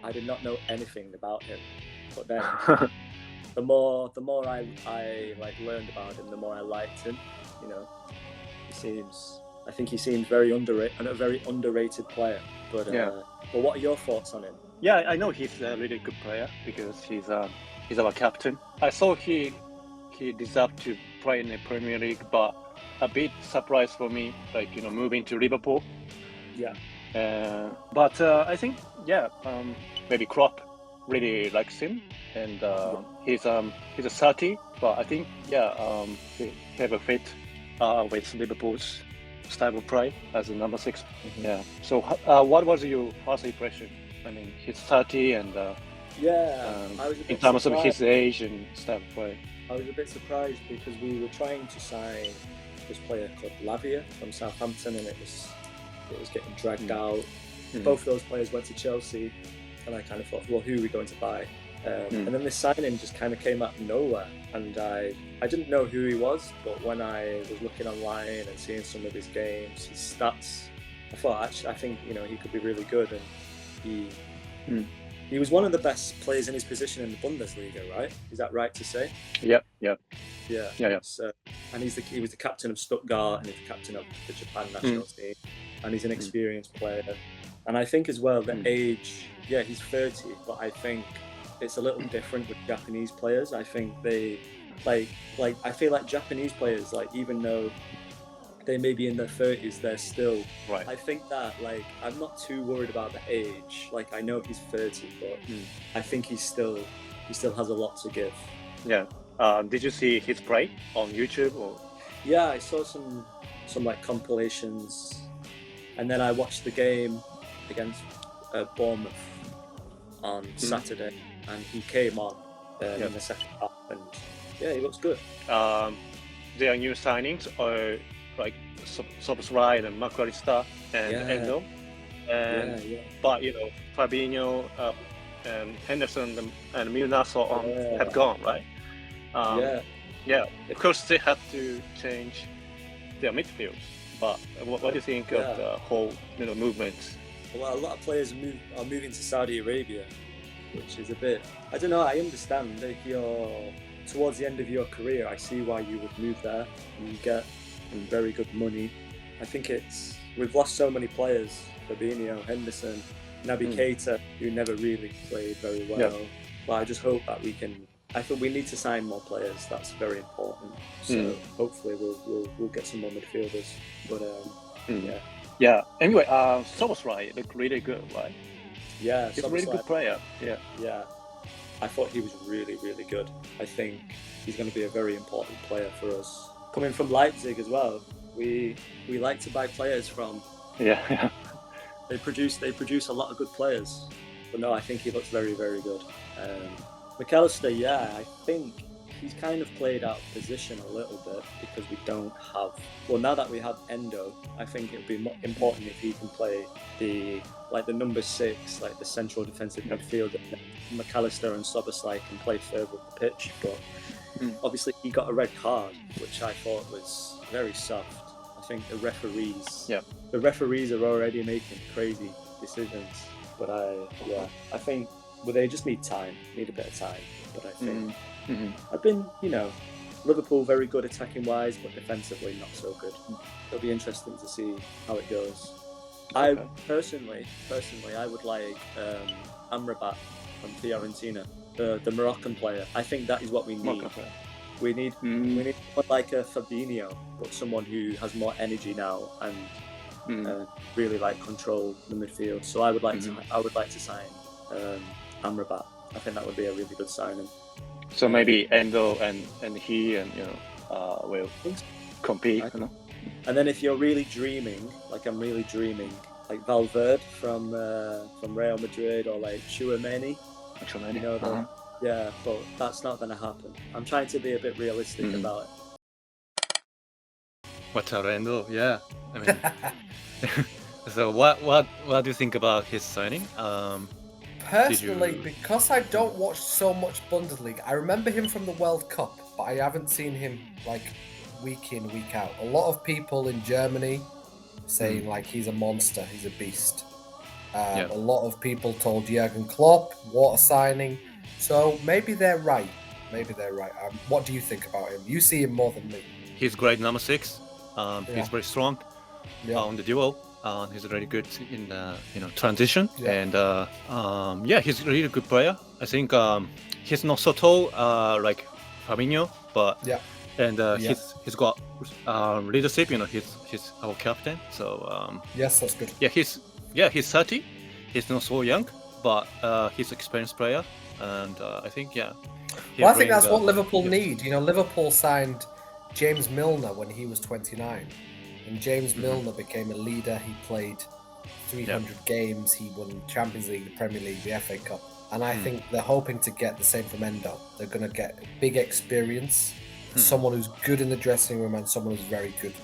I did not know anything about him. But then the more I like learned about him, the more I liked him. You know, I think he seems very underrated and a very underrated player. But what are your thoughts on him? Yeah, I know he's a really good player because he's our captain. I thought he deserved to play in the Premier League, but a bit surprise for me, like, you know, moving to Liverpool. Yeah. But I think maybe Klopp really likes him, and he's a 30, but I think he have a fit with Liverpool's style of play as a number 6. Mm-hmm. Yeah. So what was your first impression? I mean, he's 30, and I was a bit in terms surprised. of his age and style of play. I was a bit surprised because we were trying to sign this player called Lavia from Southampton, and it was getting dragged out. Both of those players went to Chelsea, and I kind of thought, well, who are we going to buy? And then this signing just kind of came out of nowhere, and I didn't know who he was, but when I was looking online and seeing some of his games, his stats, I thought, actually, I think, you know, he could be really good, and he was one of the best players in his position in the Bundesliga, right? Is that right to say? Yep. Yeah. So, and he was the captain of Stuttgart, and he's the captain of the Japan national team, and he's an experienced player. And I think as well, the age, he's 30, but I think it's a little different with Japanese players. I think they, I feel like Japanese players, like, even though they may be in their 30s, they're still, right. I think that, like, I'm not too worried about the age. Like, I know he's 30, but I think he still has a lot to give. Yeah. Did you see his play on YouTube? Or? Yeah, I saw some like compilations, and then I watched the game against Bournemouth on Saturday, and he came on in the second half, and he looks good. There are new signings, or like Sobo's Ride and McAllister and Endo, but you know, Fabinho and Henderson and Milner so on have gone, right? Of course they had to change their midfield, but what do you think of the whole, you know, movement? Well, a lot of players are moving to Saudi Arabia, which is a bit, I don't know, I understand if you're towards the end of your career, I see why you would move there, and you get some very good money. I think we've lost so many players, Fabinho, Henderson, Naby Keita, who never really played very well. But I just hope that I think we need to sign more players. That's very important. So hopefully we'll get some more midfielders. But Anyway, Sobo's Ride looked really good, right? Yeah, he's a really good player. Yeah. I thought he was really, really good. I think he's going to be a very important player for us. Coming from Leipzig as well, we like to buy players from. Yeah. They produce a lot of good players. But no, I think he looks very, very good. McAllister, I think he's kind of played out of position a little bit because we don't have. Well, now that we have Endo, I think it would be important if he can play the number 6, like the central defensive midfielder. McAllister and Soboslai can play further up the pitch, but obviously he got a red card, which I thought was very soft. I think the referees are already making crazy decisions, but I think they just need a bit of time. But I think I've been, Liverpool very good attacking wise, but defensively not so good. It'll be interesting to see how it goes. I personally, I would like Amrabat from Fiorentina, the Moroccan player. I think that is what we need. We need someone like a Fabinho, but someone who has more energy now and really control the midfield. So I would like to sign Amrabat. I think that would be a really good signing. So maybe Endo and he will compete. And then if you're really dreaming, like I'm really dreaming, like Valverde from Real Madrid, or like Tchouaméni. But that's not going to happen. I'm trying to be a bit realistic about it. Watch out, Endo. Yeah, I mean. So what do you think about his signing? Personally, because I don't watch so much Bundesliga, I remember him from the World Cup, but I haven't seen him week in, week out. A lot of people in Germany saying he's a monster, he's a beast. A lot of people told Jurgen Klopp, what a signing. So maybe they're right. What do you think about him? You see him more than me. He's great number 6. He's very strong on the duel. He's really good in transition, and he's a really good player. I think he's not so tall like Fabinho, but he's got leadership. He's our captain. So yes, that's good. He's 30. He's not so young, but he's an experienced player, and I think Well, I think that's what Liverpool need. Liverpool signed James Milner when he was 29, and James Milner became a leader. He played 300 games. He won Champions League, the Premier League, the FA Cup, and I think they're hoping to get the same from Endo. They're going to get big experience, someone who's good in the dressing room, and someone who's very good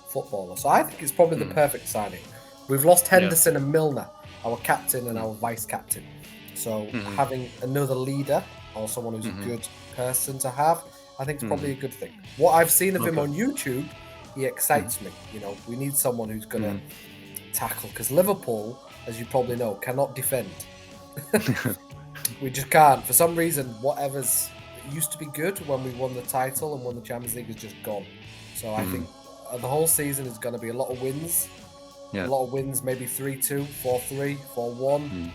footballer. So I think it's probably the perfect signing. We've lost Henderson and Milner, our captain and our vice captain. So having another leader or someone who's a good person to have, I think it's probably a good thing. What I've seen of him on YouTube, he excites me. We need someone who's going to tackle, because Liverpool, as you probably know, cannot defend. We just can't. For some reason, whatever's used to be good when we won the title and won the Champions League is just gone. So I think the whole season is going to be a lot of wins. A lot of wins, maybe 3-2, 4-3, 4-1,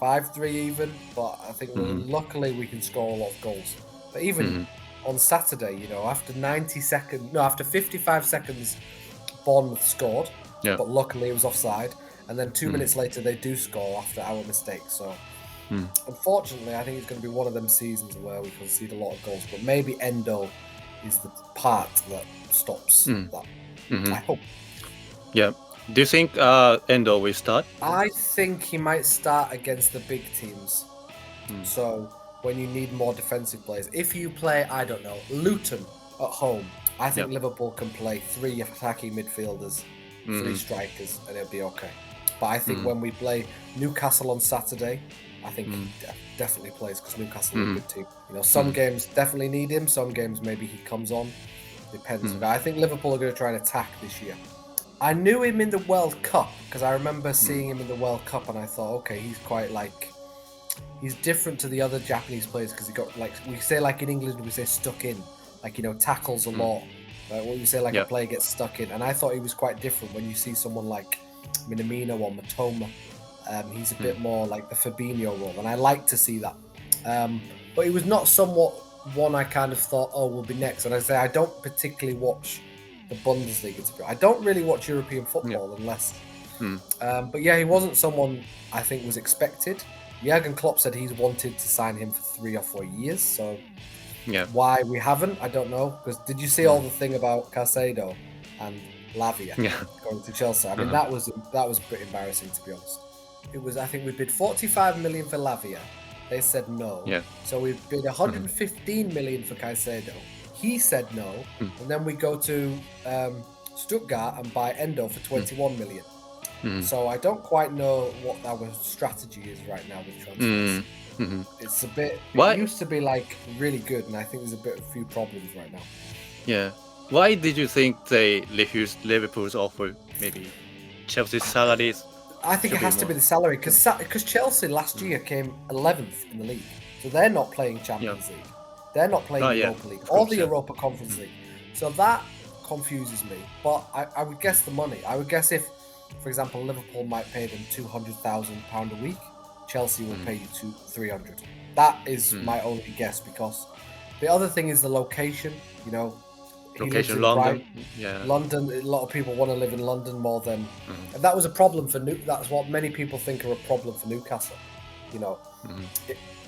5-3 even. But I think luckily we can score a lot of goals. But even on Saturday, after 55 seconds, Bournemouth scored. But luckily it was offside. And then 2 minutes later they do score after our mistake. So unfortunately, I think it's going to be one of them seasons where we concede a lot of goals. But maybe Endo is the part that stops that. I hope. Yeah. Do you think Endo will start? I think he might start against the big teams. So when you need more defensive players. If you play, I don't know, Luton at home, I think Liverpool can play 3 attacking midfielders, 3 strikers, and it'll be okay. But I think when we play Newcastle on Saturday, I think he definitely plays, because Newcastle are a good team. Some games definitely need him. Some games maybe he comes on. Depends. But I think Liverpool are going to try and attack this year. I knew him in the World Cup, because I remember seeing him in the World Cup, and I thought, okay, he's quite he's different to the other Japanese players, because he got we say in England we say stuck in, tackles a lot. What we say a player gets stuck in, and I thought he was quite different when you see someone like Minamino or Matoma. He's a bit more like the Fabinho role, and I like to see that. But he was not somewhat one I kind of thought, will be next. And I don't particularly watch the Bundesliga. I don't really watch European football unless. But he wasn't someone I think was expected. Jurgen Klopp said he's wanted to sign him for 3 or 4 years. So why we haven't, I don't know. Because did you see all the thing about Caicedo and Lavia going to Chelsea? I mean, that was a bit embarrassing, to be honest. It was, I think we bid 45 million for Lavia. They said no. So we bid 115 million for Caicedo. He said no. And then we go to Stuttgart and buy Endo for 21 million. So I don't quite know what our strategy is right now with transfers. It's a bit. It used to be really good, and I think there's a few problems right now. Yeah. Why did you think they refused Liverpool's offer? Maybe Chelsea's salaries. I think it has to be the salary, because Chelsea last year came 11th in the league, so they're not playing Champions League, they're not playing Europa League or the Europa Conference League. So that confuses me. But I would guess the money. I would guess if, for example, Liverpool might pay them £200,000 a week, Chelsea will pay you 300. That is my only guess, because the other thing is the location. Location, London. London. A lot of people want to live in London more than, and that was a problem for That's what many people think are a problem for Newcastle.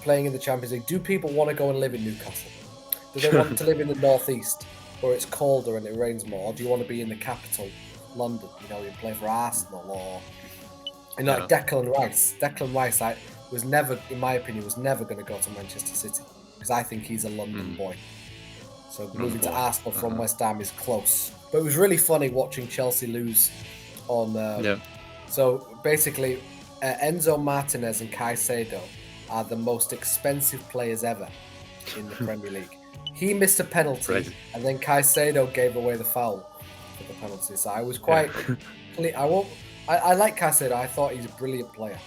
Playing in the Champions League. Do people want to go and live in Newcastle? Do they want to live in the northeast, where it's colder and it rains more, or do you want to be in the capital, London? You play for Arsenal or, like Declan Rice. Declan Rice, was never, in my opinion, was never going to go to Manchester City, because I think he's a London boy. So moving to Arsenal from West Ham is close. But it was really funny watching Chelsea lose on... So basically, Enzo Martinez and Caicedo are the most expensive players ever in the Premier League. He missed a penalty, and then Caicedo gave away the foul for the penalty. So I was quite... I like Caicedo. I thought he's a brilliant player.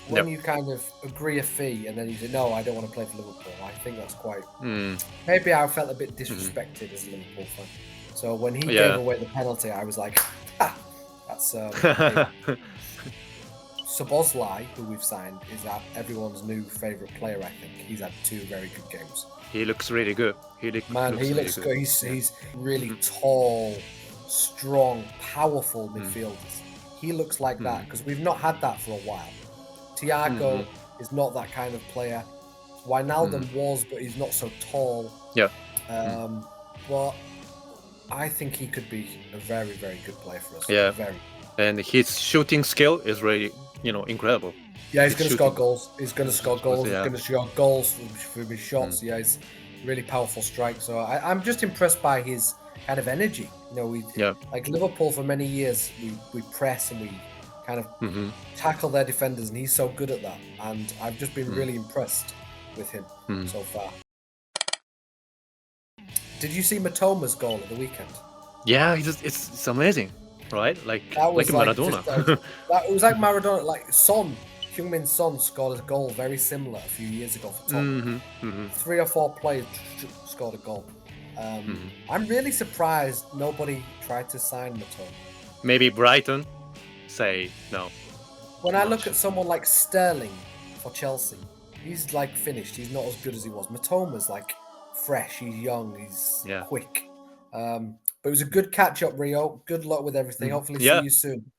When Yep. you kind of agree a fee and then you say, no, I don't want to play for Liverpool, I think that's quite... Mm. Maybe I felt a bit disrespected as a Liverpool fan. So when he Yeah. gave away the penalty, I was like, ha! That's... Soboslai, who we've signed, is everyone's new favourite player, I think. He's had 2 very good games. He looks really good. He looks really good. He's really tall, strong, powerful midfielders. He looks like that because we've not had that for a while. Thiago is not that kind of player. Wijnaldum was, but he's not so tall. Yeah. But I think he could be a very, very good player for us. Yeah. Very. And his shooting skill is really, incredible. Yeah, he's going to score goals. He's going to score goals. Yeah. He's going to score goals from his shots. Yeah, he's really powerful strike. So I'm just impressed by his kind of energy. Like Liverpool for many years, we press and we kind of tackle their defenders, and he's so good at that. And I've just been really impressed with him so far. Did you see Mitoma's goal at the weekend? Yeah, it's amazing, right? Like Maradona. It was like Maradona. Like Son, Heung-min Son scored a goal very similar a few years ago for Tottenham. 3 or 4 players scored a goal. I'm really surprised nobody tried to sign Mitoma. Maybe Brighton say no. When I look at someone like Sterling for Chelsea, he's like finished. He's not as good as he was. Mitoma's like fresh. He's young. He's quick. But it was a good catch up, Rio. Good luck with everything. Hopefully see you soon.